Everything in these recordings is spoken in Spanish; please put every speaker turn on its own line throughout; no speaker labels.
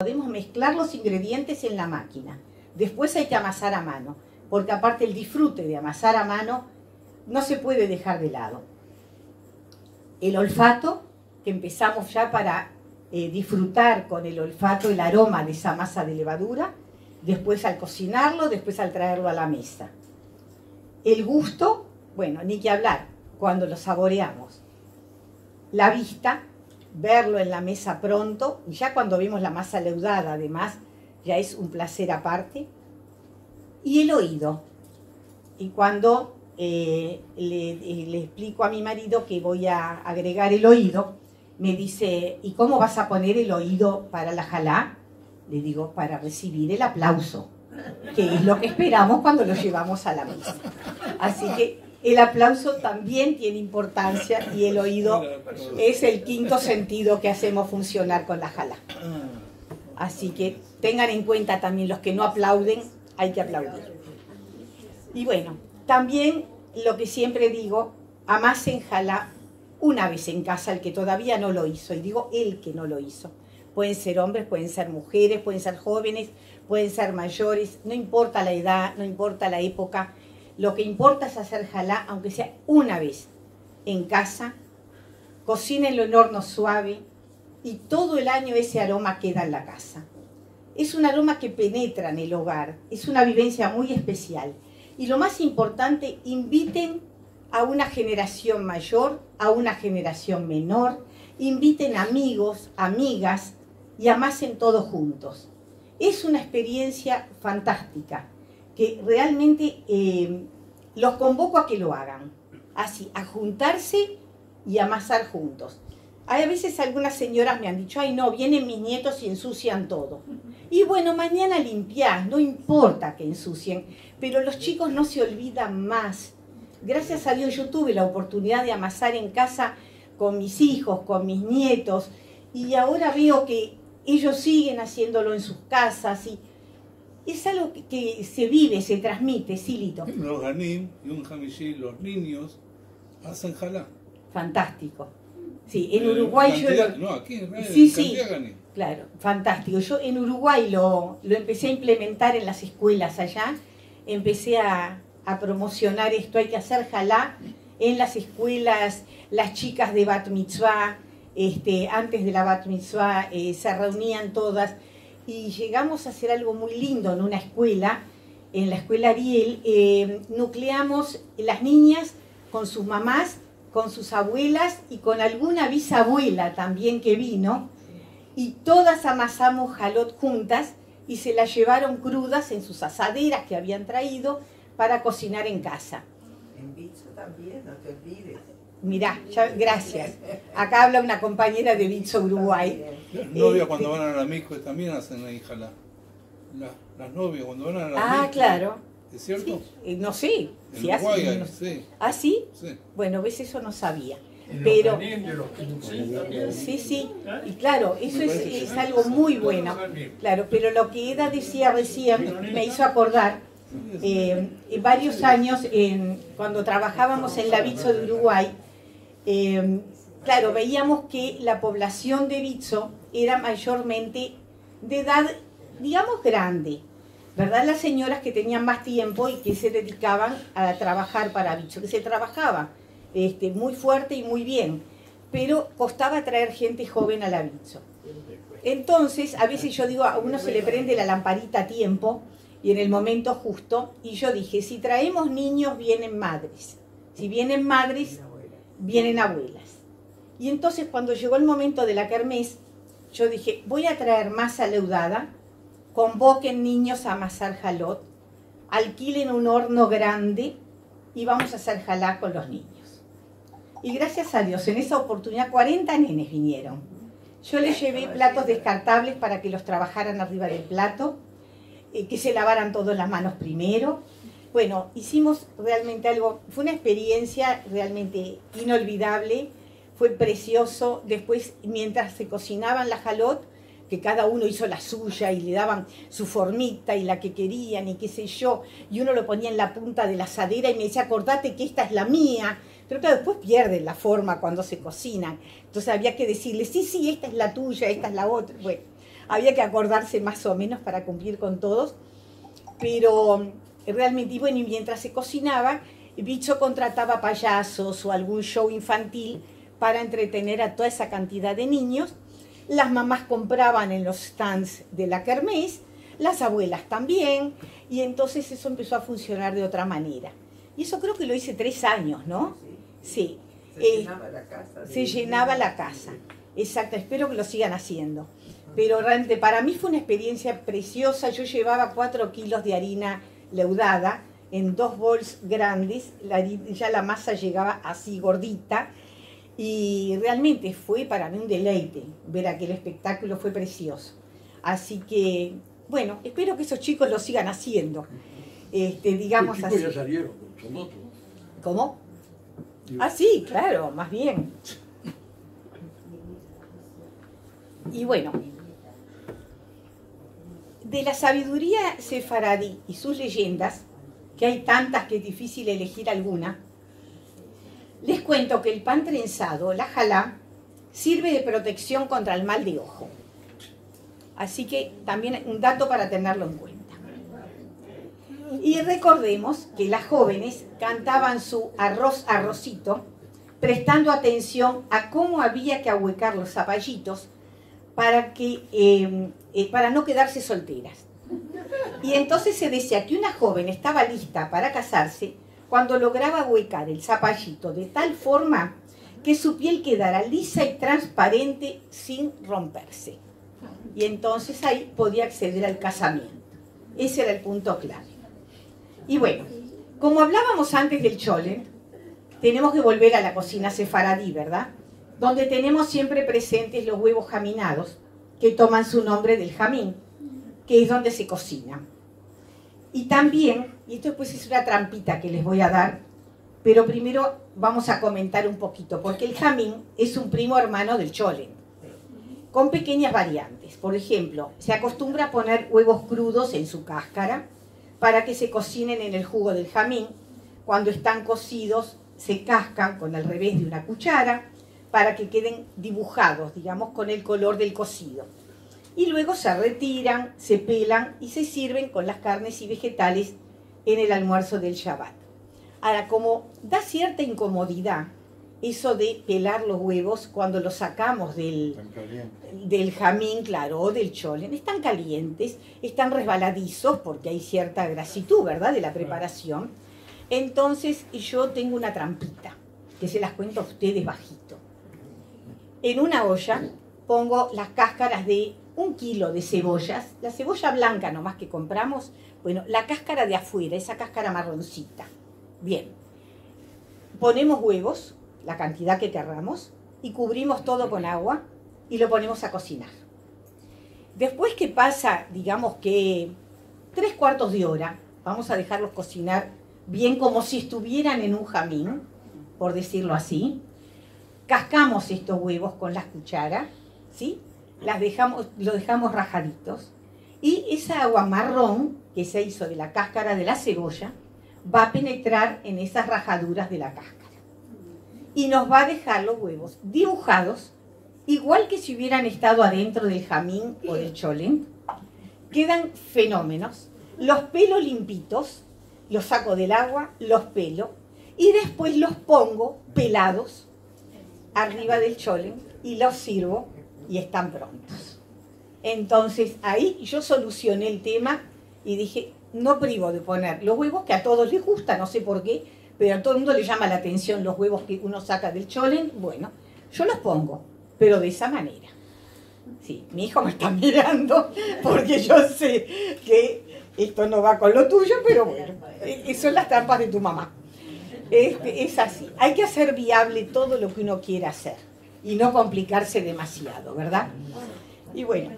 Podemos mezclar los ingredientes en la máquina. Después hay que amasar a mano, porque aparte el disfrute de amasar a mano no se puede dejar de lado. El olfato, que empezamos ya para disfrutar con el olfato, el aroma de esa masa de levadura, después al cocinarlo, después al traerlo a la mesa. El gusto, bueno, ni que hablar, cuando lo saboreamos. La vista, verlo en la mesa pronto, y ya cuando vemos la masa leudada, además, ya es un placer aparte. Y el oído. Y cuando le explico a mi marido que voy a agregar el oído, me dice, ¿y cómo vas a poner el oído para la jalá? Le digo, para recibir el aplauso, que es lo que esperamos cuando lo llevamos a la mesa. Así que el aplauso también tiene importancia y el oído es el quinto sentido que hacemos funcionar con la jalá. Así que tengan en cuenta también los que no aplauden, hay que aplaudir. Y bueno, también lo que siempre digo, amasen jalá una vez en casa, el que todavía no lo hizo, y digo el que no lo hizo. Pueden ser hombres, pueden ser mujeres, pueden ser jóvenes, pueden ser mayores, no importa la edad, no importa la época. Lo que importa es hacer jalá, aunque sea una vez en casa, cocínenlo en horno suave y todo el año ese aroma queda en la casa. Es un aroma que penetra en el hogar, es una vivencia muy especial. Y lo más importante, inviten a una generación mayor, a una generación menor, inviten amigos, amigas y amasen todos juntos. Es una experiencia fantástica que realmente los convoco a que lo hagan, así, a juntarse y amasar juntos. Hay a veces algunas señoras me han dicho, ay no, vienen mis nietos y ensucian todo. Y bueno, mañana limpiás, no importa que ensucien, pero los chicos no se olvidan más. Gracias a Dios yo tuve la oportunidad de amasar en casa con mis hijos, con mis nietos, y ahora veo que ellos siguen haciéndolo en sus casas y es algo que se vive, se transmite, sí, Lito.
Los ganim y un hamishi, los niños hacen jalá.
Fantástico. Sí, en Uruguay
cantidad, no, aquí en realidad,
sí, claro, fantástico. Yo en Uruguay lo empecé a implementar en las escuelas allá, empecé a promocionar esto, hay que hacer jalá en las escuelas, las chicas de Bat Mitzvah, antes de la Bat Mitzvah se reunían todas y llegamos a hacer algo muy lindo en una escuela, en la escuela Ariel, nucleamos las niñas con sus mamás, con sus abuelas y con alguna bisabuela también que vino, y todas amasamos jalot juntas y se las llevaron crudas en sus asaderas que habían traído para cocinar en casa.
En Bitso también, no te olvides.
Mirá, gracias. Acá habla una compañera de Bitso, Uruguay.
Las novias cuando van a la Mico también hacen ahí jalá. Las novias cuando van a la
Ah,
Mico,
claro.
¿es cierto?
Sí, no sé.
En
Si
Uruguay
hacen,
hay, sí.
¿Ah, sí?
Sí.
Bueno, ves, eso no sabía.
En
Pero,
los ganim de los 15 también.
sí, sí. Y claro, eso es algo muy bueno. Claro, pero lo que Eda decía recién me hizo acordar, varios años, cuando trabajábamos en la Bitso de Uruguay, claro, veíamos que la población de Bitso era mayormente de edad, digamos, grande, ¿verdad? Las señoras que tenían más tiempo y que se dedicaban a trabajar para Bitso, que se trabajaba muy fuerte y muy bien, pero costaba traer gente joven a la Bitso. Entonces, a veces yo digo, a uno se le prende la lamparita a tiempo y en el momento justo, y yo dije, si traemos niños, vienen madres. Si vienen madres, vienen abuelas. Y entonces, cuando llegó el momento de la kermés, yo dije, voy a traer masa leudada, convoquen niños a amasar jalot, alquilen un horno grande y vamos a hacer jalá con los niños. Y gracias a Dios, en esa oportunidad 40 nenes vinieron. Yo les llevé platos descartables para que los trabajaran arriba del plato, que se lavaran todas las manos primero. Bueno, hicimos realmente algo, fue una experiencia realmente inolvidable, fue precioso. Después, mientras se cocinaban la jalot, que cada uno hizo la suya y le daban su formita y la que querían y qué sé yo, y uno lo ponía en la punta de la asadera y me decía, acordate que esta es la mía. Pero claro, después pierden la forma cuando se cocinan. Entonces había que decirle, sí, sí, esta es la tuya, esta es la otra. Bueno, había que acordarse más o menos para cumplir con todos, pero realmente, y bueno, y mientras se cocinaba, Bicho contrataba payasos o algún show infantil para entretener a toda esa cantidad de niños. Las mamás compraban en los stands de la kermés, las abuelas también, y entonces eso empezó a funcionar de otra manera. Y eso creo que lo hice 3 años, ¿no? Sí.
Se llenaba la casa.
Se llenaba la casa. Exacto, espero que lo sigan haciendo. Pero realmente para mí fue una experiencia preciosa. Yo llevaba 4 kilos de harina leudada en 2 bols grandes. Ya la masa llegaba así gordita. Y realmente fue para mí un deleite ver aquel espectáculo, fue precioso. Así que, bueno, espero que esos chicos lo sigan haciendo. Digamos
Los
así.
chicos ya salieron, son otros.
¿Cómo? Ah, sí, claro, más bien. Y bueno, de la sabiduría sefaradí y sus leyendas, que hay tantas que es difícil elegir alguna, les cuento que el pan trenzado, la jalá, sirve de protección contra el mal de ojo. Así que también un dato para tenerlo en cuenta. Y recordemos que las jóvenes cantaban su arroz, arrocito, prestando atención a cómo había que ahuecar los zapallitos para no quedarse solteras. Y entonces se decía que una joven estaba lista para casarse cuando lograba ahuecar el zapallito de tal forma que su piel quedara lisa y transparente sin romperse. Y entonces ahí podía acceder al casamiento. Ese era el punto clave. Y bueno, como hablábamos antes del cholent, tenemos que volver a la cocina sefaradí, ¿verdad? Donde tenemos siempre presentes los huevos jaminados, que toman su nombre del jamín, que es donde se cocina. Y también, y esto pues es una trampita que les voy a dar, pero primero vamos a comentar un poquito, porque el jamín es un primo hermano del cholent, con pequeñas variantes. Por ejemplo, se acostumbra a poner huevos crudos en su cáscara para que se cocinen en el jugo del jamín. Cuando están cocidos, se cascan con el revés de una cuchara para que queden dibujados, digamos, con el color del cocido. Y luego se retiran, se pelan y se sirven con las carnes y vegetales en el almuerzo del Shabbat. Ahora, como da cierta incomodidad eso de pelar los huevos cuando los sacamos del jamín, claro, o del cholent, están calientes, están resbaladizos porque hay cierta grasitud, ¿verdad?, de la preparación. Entonces yo tengo una trampita que se las cuento a ustedes bajito. En una olla pongo las cáscaras de 1 kilo de cebollas, la cebolla blanca nomás que compramos, bueno, la cáscara de afuera, esa cáscara marroncita. Bien, ponemos huevos, la cantidad que querramos, y cubrimos todo con agua y lo ponemos a cocinar. Después que pasa, digamos que 3/4 de hora, vamos a dejarlos cocinar bien como si estuvieran en un jamín, por decirlo así. Cascamos estos huevos con las cucharas, ¿sí? Lo dejamos rajaditos. Y esa agua marrón que se hizo de la cáscara de la cebolla va a penetrar en esas rajaduras de la cáscara. Y nos va a dejar los huevos dibujados, igual que si hubieran estado adentro del jamín o del cholent. Quedan fenómenos. Los pelo limpitos, los saco del agua, los pelo, y después los pongo pelados arriba del cholent y los sirvo y están prontos. Entonces ahí yo solucioné el tema y dije, no privo de poner los huevos, que a todos les gusta, no sé por qué, pero a todo el mundo le llama la atención los huevos que uno saca del cholent. Bueno, yo los pongo, pero de esa manera. Sí, mi hijo me está mirando porque yo sé que esto no va con lo tuyo, pero bueno, son las trampas de tu mamá. Es así, hay que hacer viable todo lo que uno quiera hacer y no complicarse demasiado, ¿verdad? Y bueno,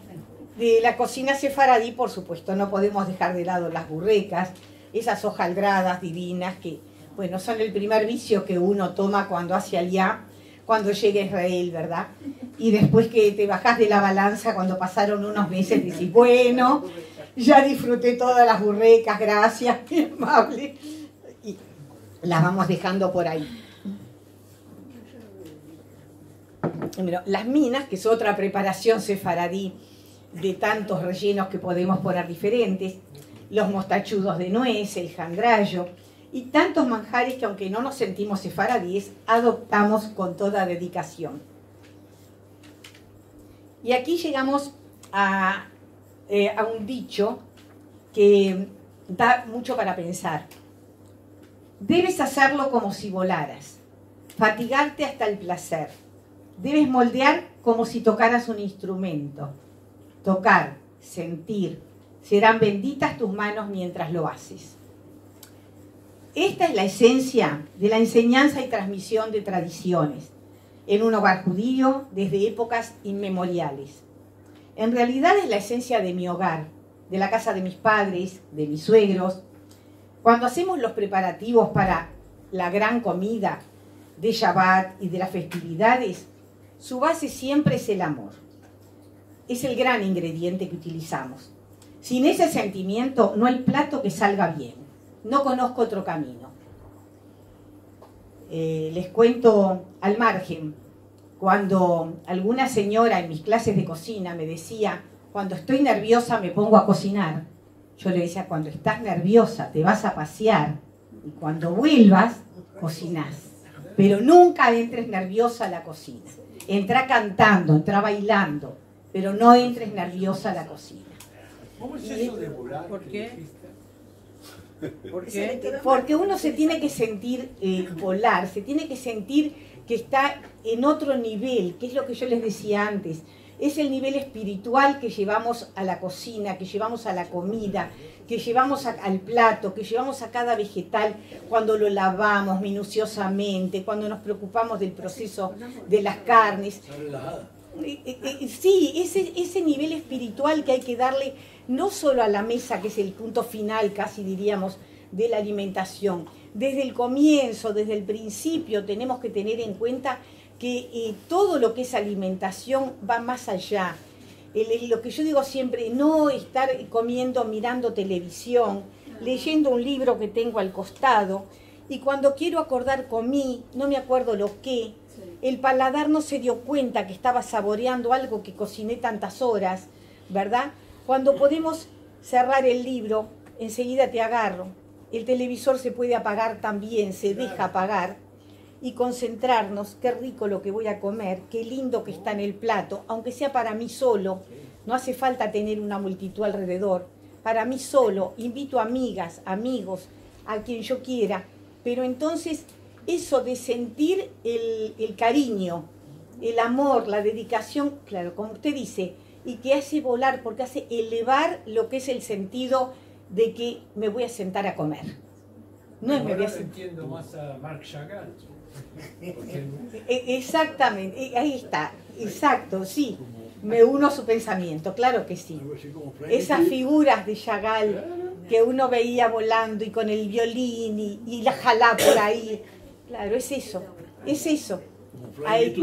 de la cocina sefaradí, por supuesto, no podemos dejar de lado las burrecas, esas hojaldradas divinas que, bueno, son el primer vicio que uno toma cuando hace aliyá, cuando llega a Israel, ¿verdad? Y después que te bajás de la balanza, cuando pasaron unos meses, decís, bueno, ya disfruté todas las burrecas, gracias, qué amable. Y las vamos dejando por ahí. Bueno, las minas, que es otra preparación sefaradí de tantos rellenos que podemos poner diferentes, los mostachudos de nuez, el jandrallo y tantos manjares que, aunque no nos sentimos sefaradíes, adoptamos con toda dedicación. Y aquí llegamos a un dicho que da mucho para pensar. Debes hacerlo como si volaras, fatigarte hasta el placer. Debes moldear como si tocaras un instrumento. Tocar, sentir, serán benditas tus manos mientras lo haces. Esta es la esencia de la enseñanza y transmisión de tradiciones en un hogar judío desde épocas inmemoriales. En realidad es la esencia de mi hogar, de la casa de mis padres, de mis suegros. Cuando hacemos los preparativos para la gran comida de Shabbat y de las festividades, su base siempre es el amor. Es el gran ingrediente que utilizamos. Sin ese sentimiento no hay plato que salga bien. No conozco otro camino. Les cuento al margen, cuando alguna señora en mis clases de cocina me decía, cuando estoy nerviosa me pongo a cocinar, yo le decía, cuando estás nerviosa te vas a pasear y cuando vuelvas cocinás, pero nunca entres nerviosa a la cocina. Entra cantando, entra bailando, pero no entres nerviosa a la cocina.
¿Cómo es eso de volar?
¿Por qué?
¿Por
qué?
Porque uno se tiene que sentir volar, se tiene que sentir que está en otro nivel, que es lo que yo les decía antes. Es el nivel espiritual que llevamos a la cocina, que llevamos a la comida, que llevamos al plato, que llevamos a cada vegetal cuando lo lavamos minuciosamente, cuando nos preocupamos del proceso de las carnes. Sí, ese nivel espiritual que hay que darle no solo a la mesa, que es el punto final, casi diríamos, de la alimentación. Desde el comienzo, desde el principio, tenemos que tener en cuenta que todo lo que es alimentación va más allá. Lo que yo digo siempre, no estar comiendo, mirando televisión, leyendo un libro que tengo al costado, y cuando quiero acordar comí, no me acuerdo lo que, el paladar no se dio cuenta que estaba saboreando algo que cociné tantas horas, ¿verdad? Cuando podemos cerrar el libro, enseguida te agarro. El televisor se puede apagar también, se deja apagar, y concentrarnos, qué rico lo que voy a comer, qué lindo que está en el plato, aunque sea para mí solo, no hace falta tener una multitud alrededor, para mí solo, invito amigas, amigos, a quien yo quiera, pero entonces eso de sentir el cariño, el amor, la dedicación, claro, como usted dice, y que hace volar, porque hace elevar lo que es el sentido de que me voy a sentar a comer. No es me voy a sentar.
Entiendo más a Marc Chagall.
Exactamente, ahí está, exacto, sí, me uno a su pensamiento, claro que sí. Esas figuras de Chagall que uno veía volando y con el violín y la jalá por ahí, claro, es eso, es eso. Ahí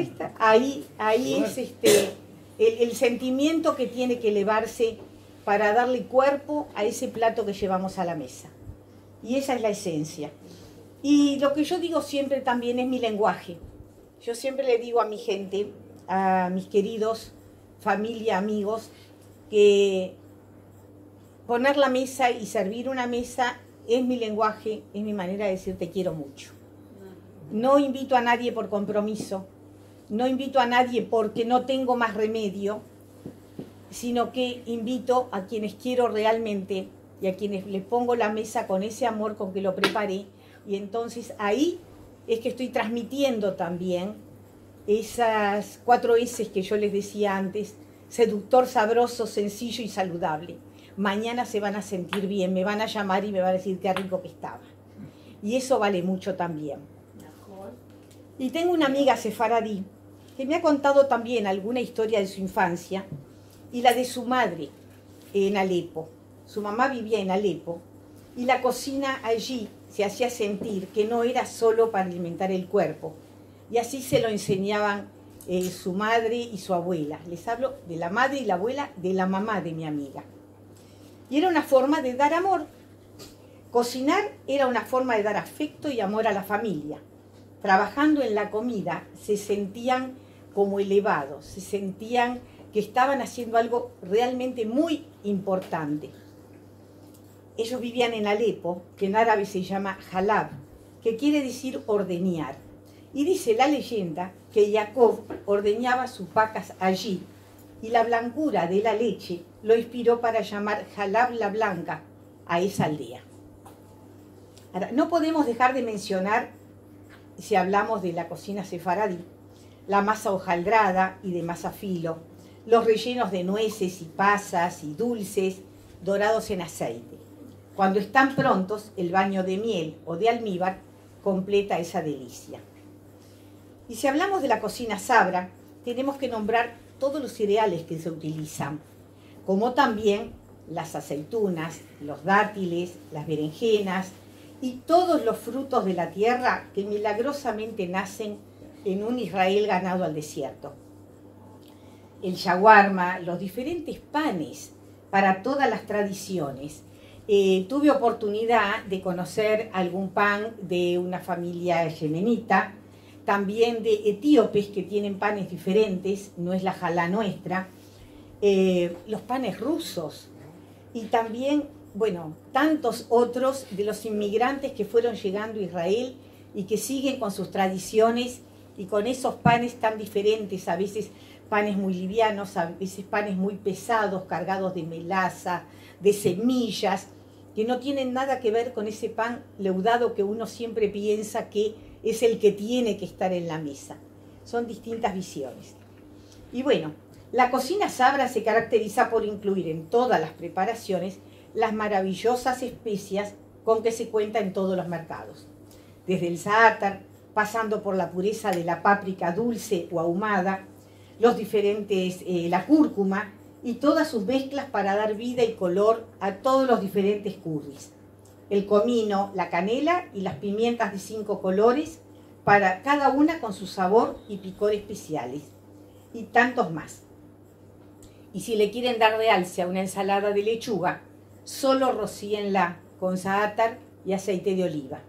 está, ahí es el sentimiento que tiene que elevarse para darle cuerpo a ese plato que llevamos a la mesa. Y esa es la esencia. Y lo que yo digo siempre también es mi lenguaje. Yo siempre le digo a mi gente, a mis queridos, familia, amigos, que poner la mesa y servir una mesa es mi lenguaje, es mi manera de decir te quiero mucho. No invito a nadie por compromiso, no invito a nadie porque no tengo más remedio, sino que invito a quienes quiero realmente y a quienes les pongo la mesa con ese amor con que lo preparé. Y entonces ahí es que estoy transmitiendo también esas 4 S que yo les decía antes: seductor, sabroso, sencillo y saludable. Mañana se van a sentir bien, me van a llamar y me van a decir qué rico que estaba. Y eso vale mucho también. Y tengo una amiga sefaradí que me ha contado también alguna historia de su infancia y la de su madre en Alepo. Su mamá vivía en Alepo y la cocina allí se hacía sentir que no era solo para alimentar el cuerpo. Y así se lo enseñaban su madre y su abuela. Les hablo de la madre y la abuela de la mamá de mi amiga. Y era una forma de dar amor. Cocinar era una forma de dar afecto y amor a la familia. Trabajando en la comida se sentían como elevados, se sentían que que estaban haciendo algo realmente muy importante. Ellos vivían en Alepo, que en árabe se llama Halab, que quiere decir ordeñar. Y dice la leyenda que Jacob ordeñaba sus vacas allí, y la blancura de la leche lo inspiró para llamar Halab la Blanca a esa aldea. Ahora, no podemos dejar de mencionar, si hablamos de la cocina sefaradí, la masa hojaldrada y de masa filo, los rellenos de nueces y pasas y dulces dorados en aceite. Cuando están prontos, el baño de miel o de almíbar completa esa delicia. Y si hablamos de la cocina sabra, tenemos que nombrar todos los cereales que se utilizan, como también las aceitunas, los dátiles, las berenjenas y todos los frutos de la tierra que milagrosamente nacen en un Israel ganado al desierto. El shawarma, los diferentes panes para todas las tradiciones. Tuve oportunidad de conocer algún pan de una familia yemenita, también de etíopes que tienen panes diferentes, no es la jalá nuestra, los panes rusos y también, bueno, tantos otros de los inmigrantes que fueron llegando a Israel y que siguen con sus tradiciones y con esos panes tan diferentes, a veces panes muy livianos, a veces panes muy pesados, cargados de melaza, de semillas, que no tienen nada que ver con ese pan leudado que uno siempre piensa que es el que tiene que estar en la mesa. Son distintas visiones. Y bueno, la cocina sabra se caracteriza por incluir en todas las preparaciones las maravillosas especias con que se cuenta en todos los mercados. Desde el za'atar, pasando por la pureza de la páprica dulce o ahumada, la cúrcuma y todas sus mezclas para dar vida y color a todos los diferentes curris. El comino, la canela y las pimientas de 5 colores, para cada una con su sabor y picor especiales, y tantos más. Y si le quieren dar realce a una ensalada de lechuga, solo rocíenla con za'atar y aceite de oliva.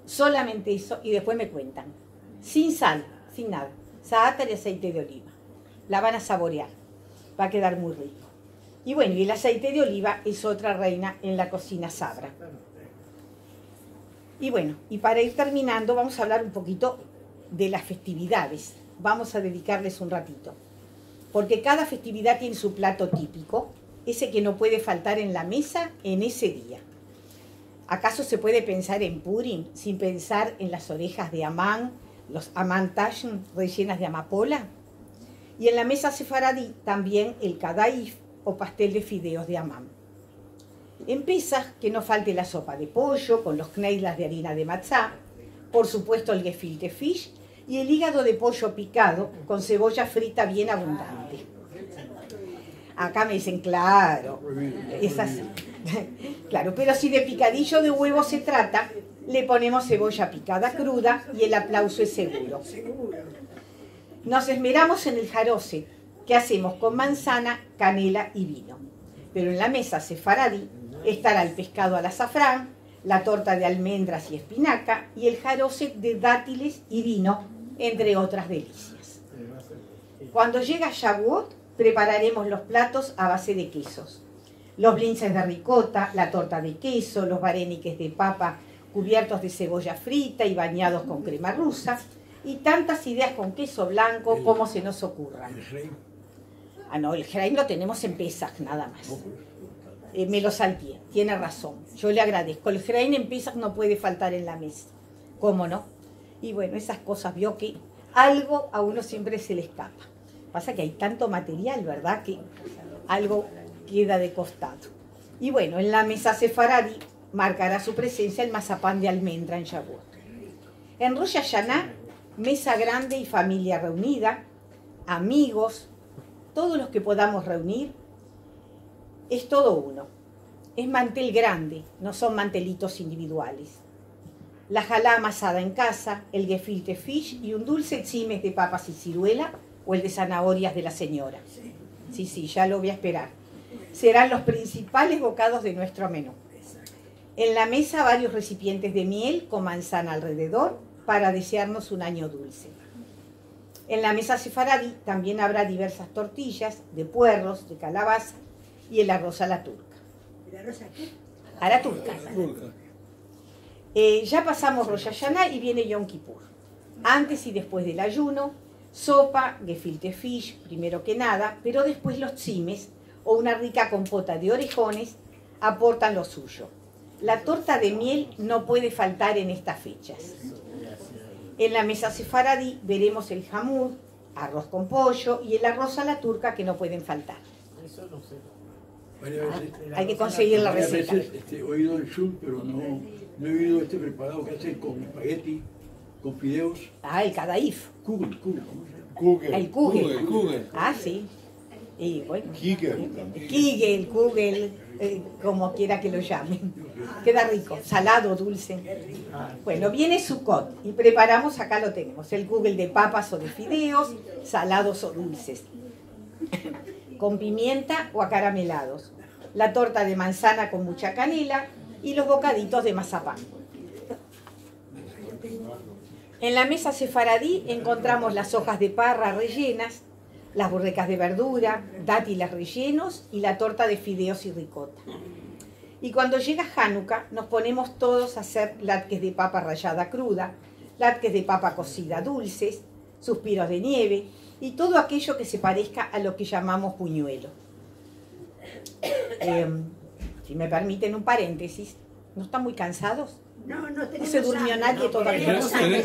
Solamente eso, y después me cuentan. Sin sal, sin nada. Za'atar y aceite de oliva. La van a saborear. Va a quedar muy rico. Y bueno, y el aceite de oliva es otra reina en la cocina sabra. Y bueno, y para ir terminando, vamos a hablar un poquito de las festividades. Vamos a dedicarles un ratito. Porque cada festividad tiene su plato típico, ese que no puede faltar en la mesa en ese día. ¿Acaso se puede pensar en Purim sin pensar en las orejas de Amán, los Amán Tashm rellenas de amapola? Y en la mesa sefaradí también el kadaif o pastel de fideos de Amán. En Pesaj, que no falte la sopa de pollo con los kneidlas de harina de matzá, por supuesto el gefilte fish y el hígado de pollo picado con cebolla frita bien abundante. Acá me dicen, claro, es así. Claro, pero si de picadillo de huevo se trata, le ponemos cebolla picada cruda y el aplauso es seguro. Nos esmeramos en el jarose, que hacemos con manzana, canela y vino. Pero en la mesa sefaradí estará el pescado al azafrán, la torta de almendras y espinaca y el jarose de dátiles y vino, entre otras delicias. Cuando llega Shavuot, prepararemos los platos a base de quesos. Los blintzes de ricota, la torta de queso, los vareniques de papa cubiertos de cebolla frita y bañados con crema rusa, y tantas ideas con queso blanco como se nos ocurran. Ah, no, el Hreim lo tenemos en Pesaj, nada más. Me lo salteé, tiene razón. Yo le agradezco. El Hreim en Pesaj no puede faltar en la mesa. ¿Cómo no? Y bueno, esas cosas, vio que algo a uno siempre se le escapa. Pasa que hay tanto material, ¿verdad? Que algo queda de costado. Y bueno, en la mesa sefaradí marcará su presencia el mazapán de almendra en Shavuot. En Rosh Hashanah, mesa grande y familia reunida, amigos, todos los que podamos reunir, es todo uno. Es mantel grande, no son mantelitos individuales. La jalá amasada en casa, el gefilte fish y un dulce tzimes de papas y ciruela o el de zanahorias de la señora. Sí, ya lo voy a esperar. Serán los principales bocados de nuestro menú. En la mesa varios recipientes de miel con manzana alrededor para desearnos un año dulce. En la mesa sefaradí también habrá diversas tortillas de puerros, de calabaza y el arroz a la turca.
¿El arroz aquí?
A la turca.
Turca.
Ya pasamos Rosh Hashanah y viene Yom Kippur. Antes y después del ayuno, sopa, gefilte fish, primero que nada, pero después los tzimes o una rica compota de orejones aportan lo suyo. La torta de miel no puede faltar en estas fechas. En la mesa sefaradí veremos el jamud, arroz con pollo y el arroz a la turca que no pueden faltar. Hay que conseguir la
Varias
receta.
veces he oído el shul, pero no he oído este preparado que hacen con espagueti, con fideos.
Ah, el kadaif,
Kugel, ¿cómo se llama?
Kugel.
el kugel.
Kugel.
Ah, sí. Y bueno,
Kigel también.
kigel, kugel, como quiera que lo llamen. Queda rico, salado, dulce. Bueno, viene Sukkot y preparamos, acá lo tenemos, el kugel de papas o de fideos, salados o dulces, con pimienta o acaramelados, la torta de manzana con mucha canela y los bocaditos de mazapán. En la mesa sefaradí encontramos las hojas de parra rellenas, las borrecas de verdura, dátiles rellenos y la torta de fideos y ricota. Y cuando llega Hanukkah nos ponemos todos a hacer latkes de papa rallada cruda, latkes de papa cocida dulces, suspiros de nieve y todo aquello que se parezca a lo que llamamos buñuelo. Si me permiten un paréntesis, ¿no están muy cansados?
No,
No se durmió nadie todavía.
Tenemos hambre.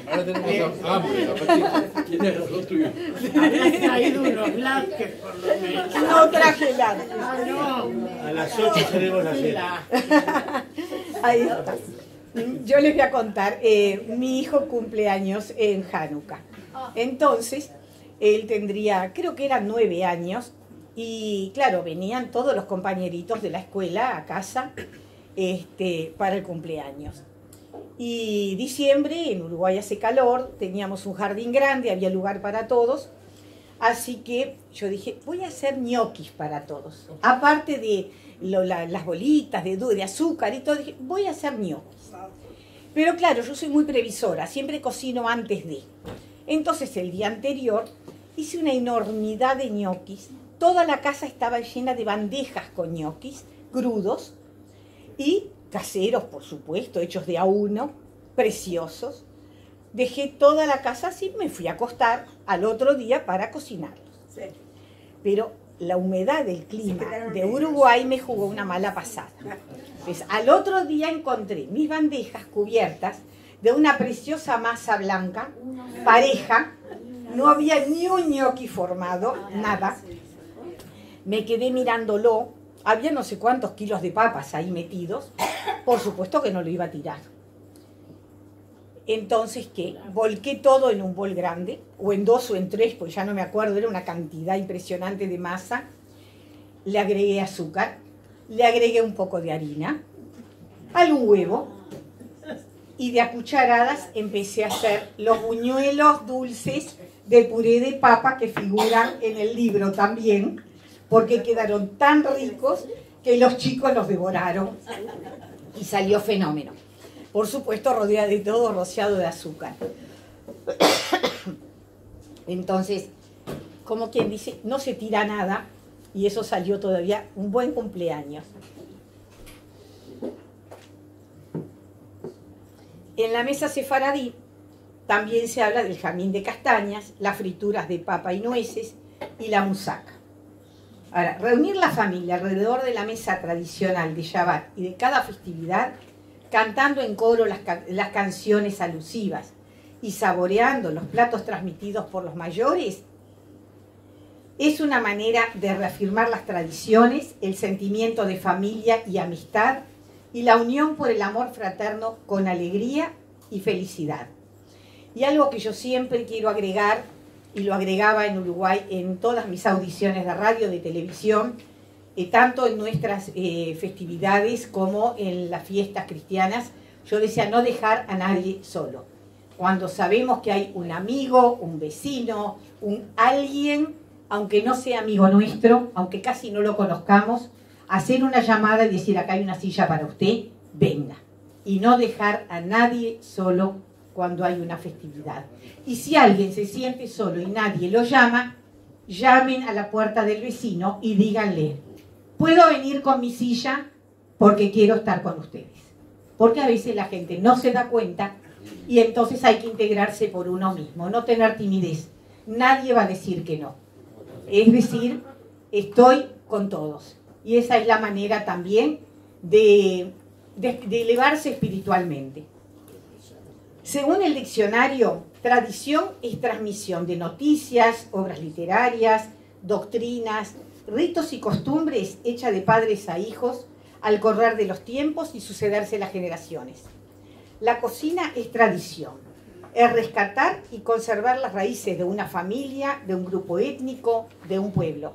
Ahora tenemos hambre.
Tienes razón tuyo.
Habrás traído unos lácteos por lo menos.
No traje helado.
No.
A las 8 tenemos la cena.
Ahí está. Yo les voy a contar, mi hijo cumple años en Hanukkah. Entonces, él tendría, creo que eran 9 años, y claro, venían todos los compañeritos de la escuela a casa para el cumpleaños. Y diciembre, en Uruguay hace calor, teníamos un jardín grande, había lugar para todos, así que yo dije, voy a hacer ñoquis para todos. Aparte de las bolitas de azúcar y todo, dije, voy a hacer ñoquis. Pero claro, yo soy muy previsora, siempre cocino antes de. Entonces el día anterior hice una enormidad de ñoquis. Toda la casa estaba llena de bandejas con ñoquis crudos y caseros, por supuesto, hechos de a uno, preciosos. Dejé toda la casa así, me fui a acostar al otro día para cocinarlos.
Sí.
Pero la humedad del clima de Uruguay me jugó una mala pasada. Pues al otro día encontré mis bandejas cubiertas de una preciosa masa blanca, pareja, no había ni un ñoqui formado, nada. Me quedé mirándolo, había no sé cuántos kilos de papas ahí metidos, por supuesto que no lo iba a tirar. Entonces, ¿qué? Volqué todo en un bol grande, o en 2 o en 3, pues ya no me acuerdo, era una cantidad impresionante de masa. Le agregué azúcar, le agregué un poco de harina, algún huevo, y de a cucharadas empecé a hacer los buñuelos dulces de puré de papa que figuran en el libro también, porque quedaron tan ricos que los chicos los devoraron y salió fenómeno. Por supuesto, rodeado de todo, rociado de azúcar. Entonces, como quien dice, no se tira nada y eso salió todavía un buen cumpleaños. En la mesa sefaradí también se habla del jamín de castañas, las frituras de papa y nueces y la musaca. Ahora, reunir la familia alrededor de la mesa tradicional de Shabbat y de cada festividad, cantando en coro las canciones alusivas y saboreando los platos transmitidos por los mayores, es una manera de reafirmar las tradiciones, el sentimiento de familia y amistad y la unión por el amor fraterno con alegría y felicidad. Y algo que yo siempre quiero agregar, y lo agregaba en Uruguay en todas mis audiciones de radio, de televisión, tanto en nuestras festividades como en las fiestas cristianas, yo decía no dejar a nadie solo. Cuando sabemos que hay un amigo, un vecino, alguien, aunque no sea amigo nuestro, aunque casi no lo conozcamos, hacer una llamada y decir acá hay una silla para usted, venga. Y no dejar a nadie solo cuando hay una festividad. Y si alguien se siente solo y nadie lo llama, llamen a la puerta del vecino y díganle: ¿puedo venir con mi silla? Porque quiero estar con ustedes. Porque a veces la gente no se da cuenta y entonces hay que integrarse por uno mismo, no tener timidez. Nadie va a decir que no. Es decir, estoy con todos. Y esa es la manera también de elevarse espiritualmente. Según el diccionario, tradición es transmisión de noticias, obras literarias, doctrinas, ritos y costumbres hechas de padres a hijos al correr de los tiempos y sucederse las generaciones. La cocina es tradición, es rescatar y conservar las raíces de una familia, de un grupo étnico, de un pueblo.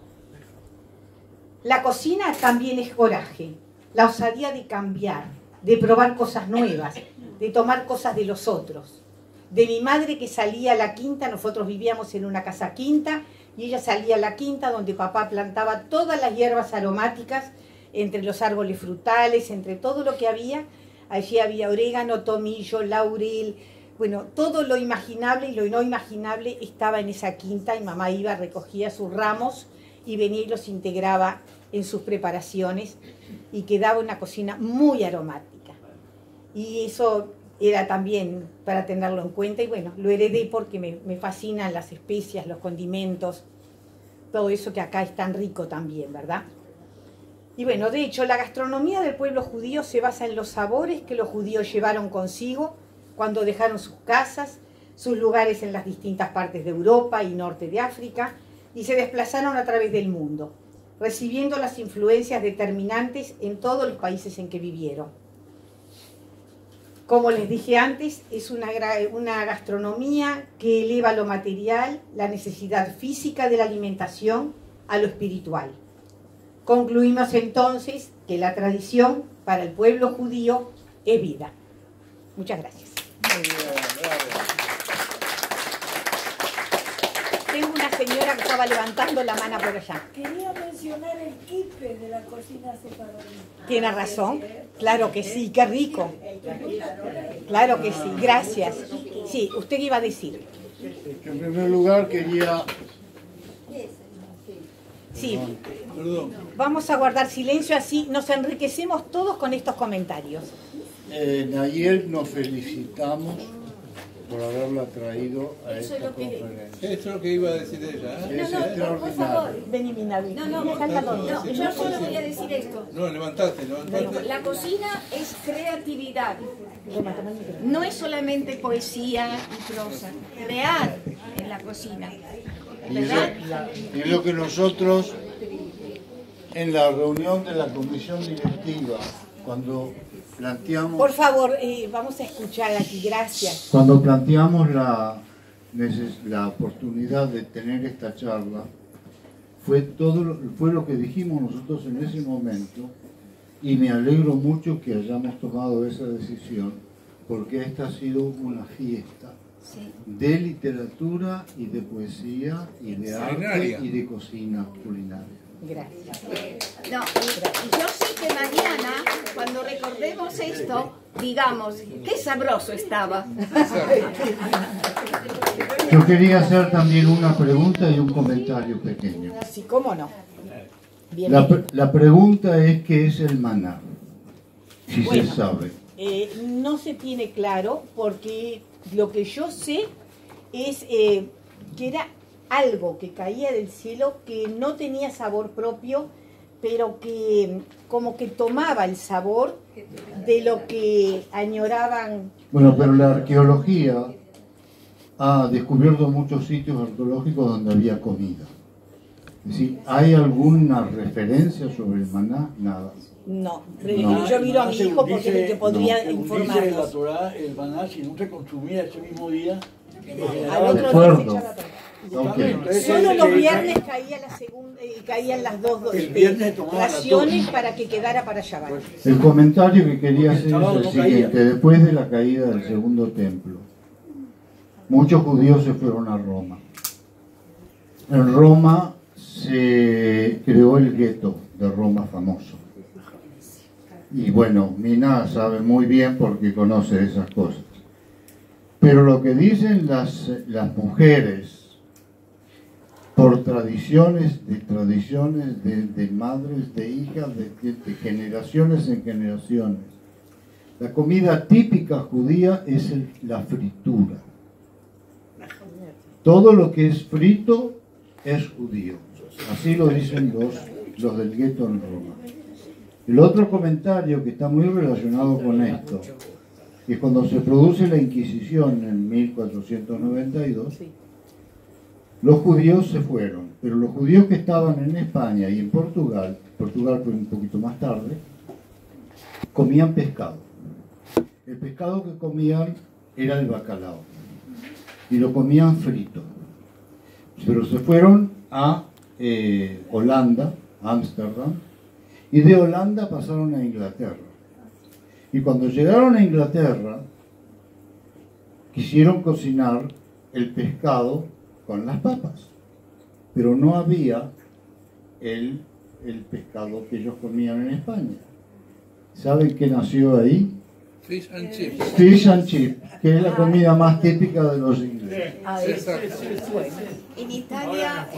La cocina también es coraje, la osadía de cambiar, de probar cosas nuevas, de tomar cosas de los otros. De mi madre que salía a la quinta, nosotros vivíamos en una casa quinta, y ella salía a la quinta donde papá plantaba todas las hierbas aromáticas, entre los árboles frutales, entre todo lo que había. Allí había orégano, tomillo, laurel, bueno, todo lo imaginable y lo no imaginable estaba en esa quinta, y mamá iba, recogía sus ramos y venía y los integraba en sus preparaciones, y quedaba una cocina muy aromática. Y eso era también para tenerlo en cuenta, y bueno, lo heredé porque me fascinan las especias, los condimentos, todo eso que acá es tan rico también, ¿verdad? Y bueno, de hecho, la gastronomía del pueblo judío se basa en los sabores que los judíos llevaron consigo cuando dejaron sus casas, sus lugares en las distintas partes de Europa y norte de África, y se desplazaron a través del mundo, recibiendo las influencias determinantes en todos los países en que vivieron. Como les dije antes, es una gastronomía que eleva lo material, la necesidad física de la alimentación, a lo espiritual. Concluimos entonces que la tradición para el pueblo judío es vida. Muchas gracias.
Muy bien, bravo.
Tengo una señora que estaba levantando la mano por allá.
Quería mencionar el kipe de la cocina sefaradí.
Tiene razón, claro que sí, qué rico. Claro que sí, gracias. Sí, ¿usted qué iba a decir?
En primer lugar quería...
Sí,
Perdón.
vamos a guardar silencio, así nos enriquecemos todos con estos comentarios.
Ayer nos felicitamos por haberla traído a
Eso
esta
es lo que-
conferencia.
Esto es lo que iba a decir ella, ¿eh?
Es
por
extraordinario.
favor.
Vení, Minavi.
No, yo solo voy a decir esto.
No, levantate.
La cocina es creatividad. No es solamente poesía y prosa. Crear en la cocina. ¿Verdad?
Y es lo que nosotros, en la reunión de la comisión directiva, cuando planteamos...
Por favor, vamos a escuchar aquí, gracias.
Cuando planteamos la oportunidad de tener esta charla, fue lo que dijimos nosotros en ese momento, y me alegro mucho que hayamos tomado esa decisión, porque esta ha sido una fiesta de literatura y de poesía y de arte
Culinaria.
y de cocina culinaria.
Gracias.
No, y yo sé que mañana, cuando recordemos esto, digamos, qué sabroso estaba.
Yo quería hacer también una pregunta y un comentario pequeño.
Sí, cómo no. Bien.
La pregunta es: ¿qué es el maná? Si
Bueno.
se sabe.
No se tiene claro, porque lo que yo sé es que era algo que caía del cielo, que no tenía sabor propio, pero que como que tomaba el sabor de lo que añoraban.
Bueno, pero la arqueología ha descubierto muchos sitios arqueológicos donde había comida. Es decir, ¿hay alguna referencia sobre el maná? Nada.
No,
No.
yo miro a mi hijo porque es el que podría
Según dice la
informarnos.
Torá, el maná, si no se consumía ese mismo día,
Al otro
De
día
acuerdo.
se echaba todo.
Ok.
Entonces,
Solo los
el-
viernes caía la segunda, caían las dos
El viernes tomaba las
raciones
dos.
para que quedara para Shabbat.
El comentario que quería hacer
sábado
es el
no caía.
siguiente. Después de la caída del segundo templo, muchos judíos se fueron a Roma. En Roma se creó el gueto de Roma famoso. Y bueno, Mina sabe muy bien porque conoce esas cosas. Pero lo que dicen las mujeres, por tradiciones, de madres, de hijas, de generaciones en generaciones, la comida típica judía es la fritura. Todo lo que es frito es judío. Así lo dicen los del gueto en Roma. El otro comentario que está muy relacionado con esto, que cuando se produce la Inquisición en 1492, los judíos se fueron, pero los judíos que estaban en España y en Portugal fue un poquito más tarde, comían pescado. El pescado que comían era el bacalao y lo comían frito. Pero se fueron a Holanda, Ámsterdam, y de Holanda pasaron a Inglaterra. Y cuando llegaron a Inglaterra, quisieron cocinar el pescado con las papas, pero no había el pescado que ellos comían en España. ¿Saben qué nació ahí?
Fish and chips.
Fish and chips, que es la comida más típica de los ingleses.
Exacto.
En Italia